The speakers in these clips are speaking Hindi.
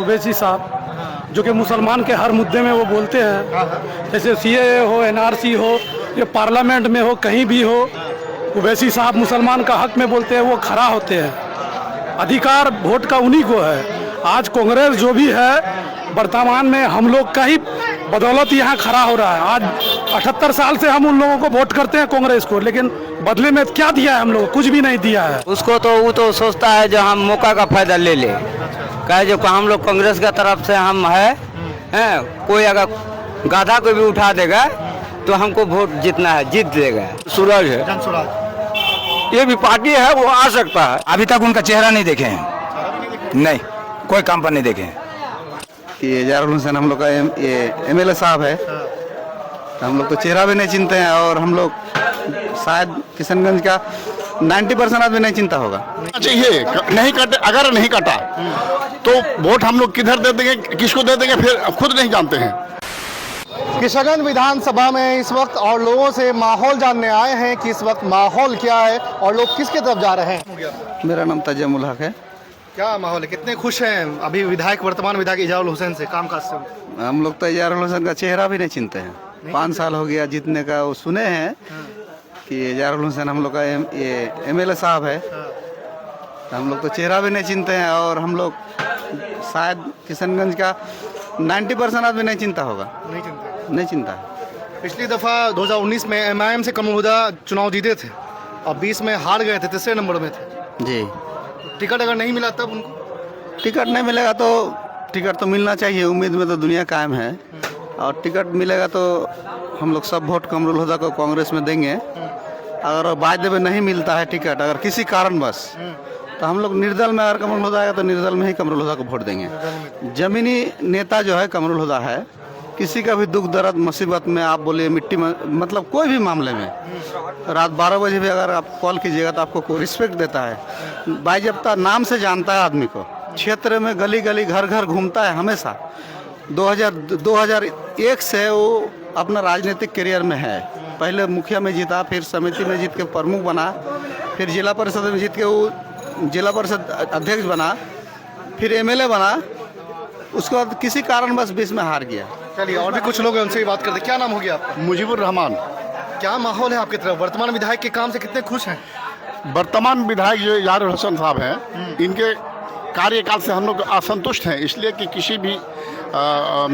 ओवैसी साहब, जो कि मुसलमान के हर मुद्दे में वो बोलते हैं, जैसे सीएए हो, एनआरसी हो, ये पार्लियामेंट में हो, कहीं भी हो, ओवैसी साहब मुसलमान का हक में बोलते हैं, वो खड़ा होते हैं। अधिकार वोट का उन्हीं को है। आज कांग्रेस जो भी है वर्तमान में हम लोग का ही बदौलत यहाँ खड़ा हो रहा है। आज 78 साल से हम उन लोगों को वोट करते हैं कांग्रेस को, लेकिन बदले में क्या दिया है हम लोग? कुछ भी नहीं दिया है। उसको तो वो तो सोचता है जो हम मौका का फायदा ले ले, कहे जो हम लोग कांग्रेस की तरफ से हम हैं, कोई अगर गाधा को भी उठा देगा तो हमको वोट जीतना है, जीत देगा। सूरज है, ये भी पार्टी है, वो आ सकता है। अभी तक उनका चेहरा नहीं देखे हैं, नहीं कोई काम पर नहीं देखे हैं। ये जारुल हुसैन हम लोग का ये एमएलए साहब है, हम लोग तो चेहरा भी नहीं चिनते हैं, और हम लोग शायद किशनगंज का 90% आदमी नहीं चिंता होगा। चाहिए नहीं कटे, अगर नहीं कटा तो वोट हम लोग किधर दे देंगे, किसको दे देंगे, फिर खुद नहीं जानते हैं। किशनगंज विधानसभा में इस वक्त और लोगों से माहौल जानने आए हैं कि इस वक्त माहौल क्या है और लोग किसके तरफ जा रहे हैं। मेरा नाम तजमुल हक है। क्या माहौल है, कितने खुश हैं अभी विधायक, वर्तमान विधायक इजाजुल हुसैन से कामकाज से? हम लोग तो इजारुल हुसैन का चेहरा भी नहीं चिनते हैं। 5 साल हो गया जीतने का, वो सुने हैं कि इजारुल हुसैन हम लोग का ये एमएलए साहब है, हम लोग तो चेहरा भी नहीं चिनते हैं, और हम लोग शायद किशनगंज का 90% आदमी नहीं चिंता होगा। नहीं चिंता है। पिछली दफा 2019 में एमआईएम से कमल हुदा चुनाव जीते थे और 20 में हार गए थे, तीसरे नंबर में थे जी। टिकट अगर नहीं मिला तब उनको? टिकट नहीं मिलेगा तो टिकट तो मिलना चाहिए, उम्मीद में तो दुनिया कायम है, और टिकट मिलेगा तो हम लोग सब वोट कमरुल हुदा को कांग्रेस में देंगे। अगर वायदे में नहीं मिलता है टिकट, अगर किसी कारणवश, तो हम लोग निर्दल में, अगर कमरुल हुदा आएगा तो निर्दल में ही कमरुल हुदा को वोट देंगे। जमीनी नेता जो है कमरुल हुदा है, किसी का भी दुख दर्द मुसीबत में, आप बोलिए मिट्टी में, मतलब कोई भी मामले में, रात 12 बजे भी अगर आप कॉल कीजिएगा तो आपको रिस्पेक्ट देता है। बाइजप्ता नाम से जानता है आदमी को, क्षेत्र में गली गली घर घर घूमता है हमेशा। 2001 से वो अपना राजनीतिक करियर में है। पहले मुखिया में जीता, फिर समिति में जीत के प्रमुख बना, फिर जिला परिषद में जीत के वो जिला परिषद अध्यक्ष बना, फिर एमएलए बना। उसके बाद किसी कारणवश बीच में हार गया। चलिए और भी कुछ लोग हैं, उनसे ही बात करते। क्या नाम हो गया आपका? मुजीबुर रहमान। क्या माहौल है आपकी तरफ? वर्तमान विधायक के काम से कितने खुश हैं? वर्तमान विधायक जो जारुल हुसैन साहब हैं, इनके कार्यकाल से हम लोग असंतुष्ट हैं, इसलिए कि किसी भी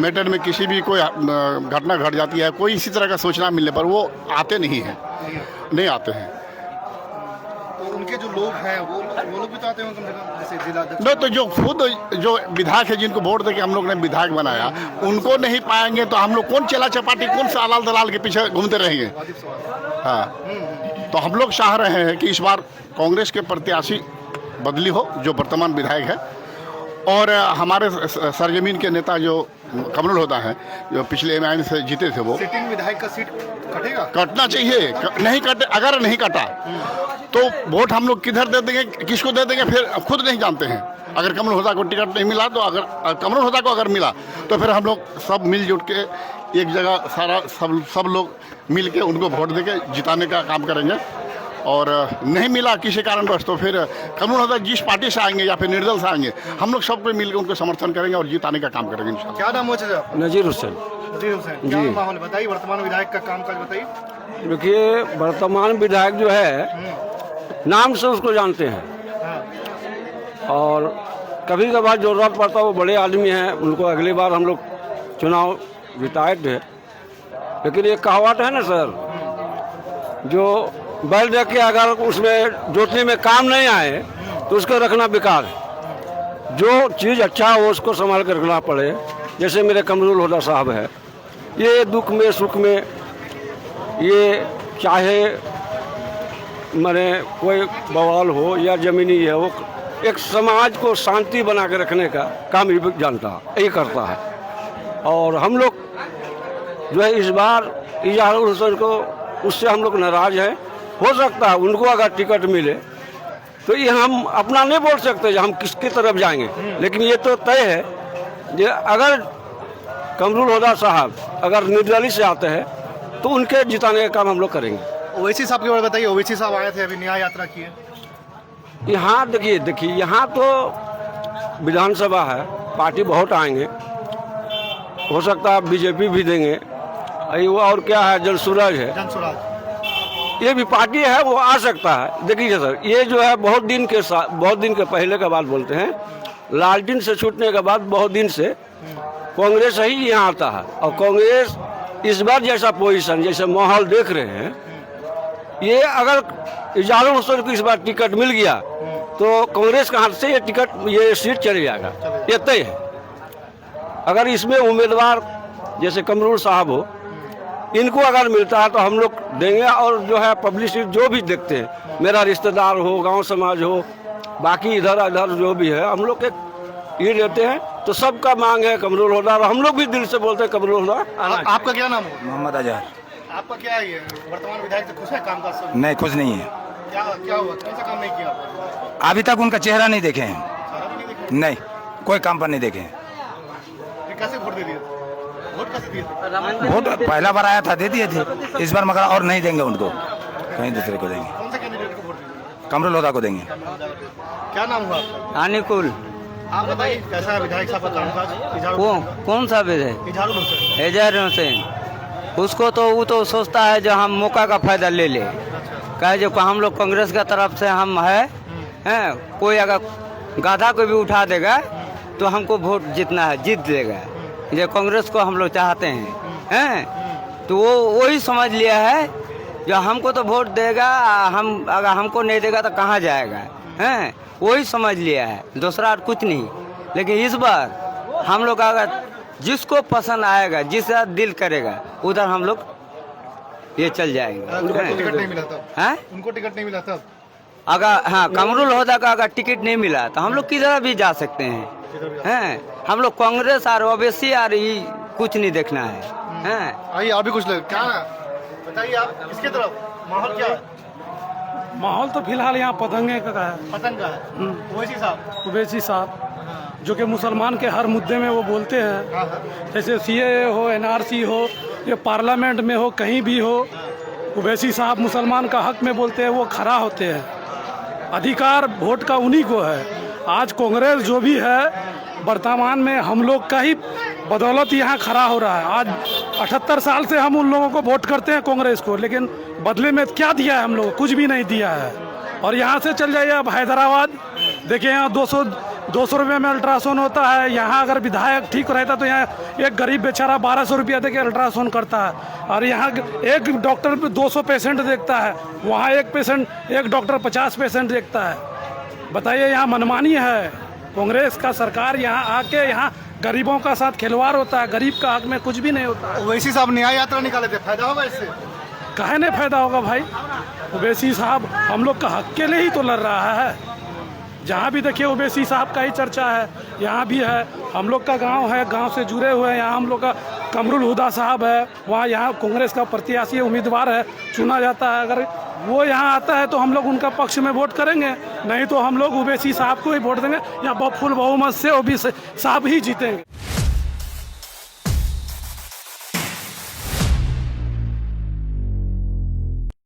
मैटर में किसी भी कोई घटना घट जाती है, कोई इसी तरह का सूचना मिलने पर वो आते नहीं हैं, नहीं आते हैं। तो उनके जो लोग हैं वो लोग भी तो आते होंगे कम से कम, जैसे जिला अध्यक्ष। नहीं तो जो खुद जो विधायक है, जिनको वोट देके हम लोग ने विधायक बनाया, उनको नहीं पाएंगे तो हम लोग कौन चला चपाटी, कौन सा अलाल दलाल के पीछे घूमते रहेंगे? हाँ, तो हम लोग चाह रहे हैं कि इस बार कांग्रेस के प्रत्याशी बदली हो, जो वर्तमान विधायक है, और हमारे सरजमीन के नेता जो कमरुल हुदा है, जो पिछले एमआईएम से जीते थे, वो सिटिंग विधायक का सीट कटेगा? कटना चाहिए। नहीं कटे, अगर नहीं कटा तो वोट हम लोग किधर दे देंगे, किसको दे देंगे, फिर खुद नहीं जानते हैं। अगर कमरुल हुदा को टिकट नहीं मिला तो, अगर कमरुल हुदा को अगर मिला तो फिर हम लोग सब मिलजुल के एक जगह सारा सब लोग मिल के उनको वोट देके जिताने का काम करेंगे। और नहीं मिला किसी कारणवश तो फिर कमरुल हुदा जिस पार्टी से आएंगे या फिर निर्दल से आएंगे, हम लोग सबको मिलकर उनको समर्थन करेंगे और जिताने का काम करेंगे इंशाल्लाह। क्या नाम हो चाचा? नजीर हुसैन। नजीर हुसैन, क्या माहौल बताइए, वर्तमान विधायक का कामकाज बताइए। देखिए, वर्तमान विधायक जो है नाम से उसको जानते हैं, और कभी कभार जरूरत पड़ता है, वो बड़े आदमी हैं, उनको अगली बार हम लोग चुनाव जिताए थे। लेकिन ये कहावत है ना सर, जो बैल देख के अगर उसमें जोतने में काम नहीं आए तो उसको रखना बेकार है। जो चीज़ अच्छा हो उसको संभाल कर रखना पड़े। जैसे मेरे कमरुल हुदा साहब है, ये दुख में सुख में, ये चाहे मरे कोई बवाल हो या ज़मीनी है, वो एक समाज को शांति बना के रखने का काम ही जानता है, ये करता है। और हम लोग जो है इस बार इजाजुल हुसैन को, उससे हम लोग नाराज़ हैं। हो सकता है उनको अगर टिकट मिले तो ये हम अपना नहीं बोल सकते हम किसकी तरफ जाएंगे, लेकिन ये तो तय है कि अगर कमरुल हुदा साहब अगर निर्दलीय से आते हैं तो उनके जिताने का काम हम लोग करेंगे। ओवैसी साहब के बारे में बताइए। ओवैसी साहब आए थे, अभी न्याय यात्रा की है। यहाँ देखिए यहाँ तो विधानसभा है, पार्टी बहुत आएंगे, हो सकता है बीजेपी भी देंगे। वो और क्या है, जल सूरज है, जनसुराज। ये भी पार्टी है, वो आ सकता है। देखिए सर, ये जो है बहुत दिन के पहले का बात बोलते हैं, लालटेन से छूटने के बाद बहुत दिन से कांग्रेस ही यहाँ आता है। और कांग्रेस इस बार जैसा पोजीशन, जैसे माहौल देख रहे हैं, ये अगर 1100 को इस बार टिकट मिल गया तो कांग्रेस के हाथ से ये सीट चले जाएगा, ये तय है। अगर इसमें उम्मीदवार जैसे कमरुल साहब हो, इनको अगर मिलता है तो हम लोग देंगे। और जो है पब्लिसिटी जो भी देखते हैं, मेरा रिश्तेदार हो, गांव समाज हो, बाकी इधर उधर जो भी है, हम लोग ये देते हैं। तो सबका मांग है कमरुल होदा, और हम लोग भी दिल से बोलते हैं कमरुल होदा। आपका क्या नाम है? मोहम्मद अजहर। आपका क्या है, ये वर्तमान विधायक से खुश है कामकाज से? नहीं, कुछ नहीं है। क्या हुआ, कौन सा काम नहीं किया आपने? अभी तक उनका चेहरा नहीं देखे हैं। सारा भी नहीं देखे? नहीं, कोई काम पर नहीं देखे हैं। फिर कैसे वोट दे दिए? वोट कैसे दिए थे? वोट पहला बार आया था, दे दिए थे। इस बार मगर और नहीं देंगे उनको, कहीं दूसरे को देंगे। कौन सा कैंडिडेट को वोट दिए? कमरुल होदा को देंगे। क्या नाम हुआ आपका? अनुकूल। आप बताइए कैसा है विधायक साहब का कामकाज? कौन सा विधायक? इजहारुल हुसैन। एजाज हुसैन, उसको तो वो तो सोचता है जो हम मौका का फायदा ले ले। कहे जो हम लोग कांग्रेस का तरफ से हम हैं, कोई अगर गाधा को भी उठा देगा तो हमको वोट जीतना है, जीत देगा। जो कांग्रेस को हम लोग चाहते हैं, तो वो वही समझ लिया है जो हमको तो वोट देगा, हम अगर हमको नहीं देगा तो कहाँ जाएगा, हैं, वही समझ लिया है, दूसरा और कुछ नहीं। लेकिन इस बार हम लोग अगर जिसको पसंद आएगा, जिसका दिल करेगा, उधर हम लोग ये चल जाएंगे। उनको टिकट नहीं मिला तब? हैं? उनको टिकट नहीं मिला तब? अगर हाँ, कमरुल होदा का अगर टिकट नहीं मिला तो हम लोग किधर भी जा सकते हैं। हम लोग कांग्रेस और ओबीसी और ये कुछ नहीं देखना है। आइए आप भी कुछ लोग क्या बताइए, आप किसके तरफ? माहौल क्या है? माहौल तो फिलहाल यहाँ पतंगे का है। पतंग का है। ओवैसी साहब। ओवैसी साहब जो कि मुसलमान के हर मुद्दे में वो बोलते हैं, जैसे सीएए हो, एनआरसी हो, ये पार्लियामेंट में हो, कहीं भी हो, ओवैसी साहब मुसलमान का हक में बोलते हैं, वो खड़ा होते हैं। अधिकार वोट का उन्हीं को है। आज कांग्रेस जो भी है वर्तमान में हम लोग का ही बदौलत यहाँ खड़ा हो रहा है। आज 78 साल से हम उन लोगों को वोट करते हैं कांग्रेस को, लेकिन बदले में क्या दिया है हम लोग? कुछ भी नहीं दिया है। और यहाँ से चल जाइए अब हैदराबाद, देखिए यहाँ 200 रुपये में अल्ट्रासाउंड होता है। यहाँ अगर विधायक ठीक रहता तो यहाँ एक गरीब बेचारा 1200 रुपया दे के अल्ट्रासाउंड करता है, और यहाँ एक डॉक्टर 200 पेशेंट देखता है, वहाँ एक डॉक्टर 50 पेशेंट देखता है। बताइए, यहाँ मनमानी है। कांग्रेस का सरकार यहाँ आके यहाँ गरीबों का साथ खिलवाड़ होता है, गरीब का हक में कुछ भी नहीं होता है। ओवैसी साहब न्याय यात्रा निकाले थे, फायदा होगा इससे? काहे नहीं फायदा होगा भाई? ओवैसी साहब हम लोग का हक के लिए ही तो लड़ रहा है। जहाँ भी देखिए ओवैसी साहब का ही चर्चा है। यहाँ भी है, हम लोग का गांव है, गांव से जुड़े हुए हैं। यहाँ हम लोग का कमरुल हुदा साहब है, वहाँ यहाँ कांग्रेस का प्रत्याशी उम्मीदवार है, चुना जाता है। अगर वो यहाँ आता है तो हम लोग उनका पक्ष में वोट करेंगे, नहीं तो हम लोग ओवैसी साहब को ही वोट देंगे। या फुल बहुमत से ओवैसी साहब ही जीतेंगे।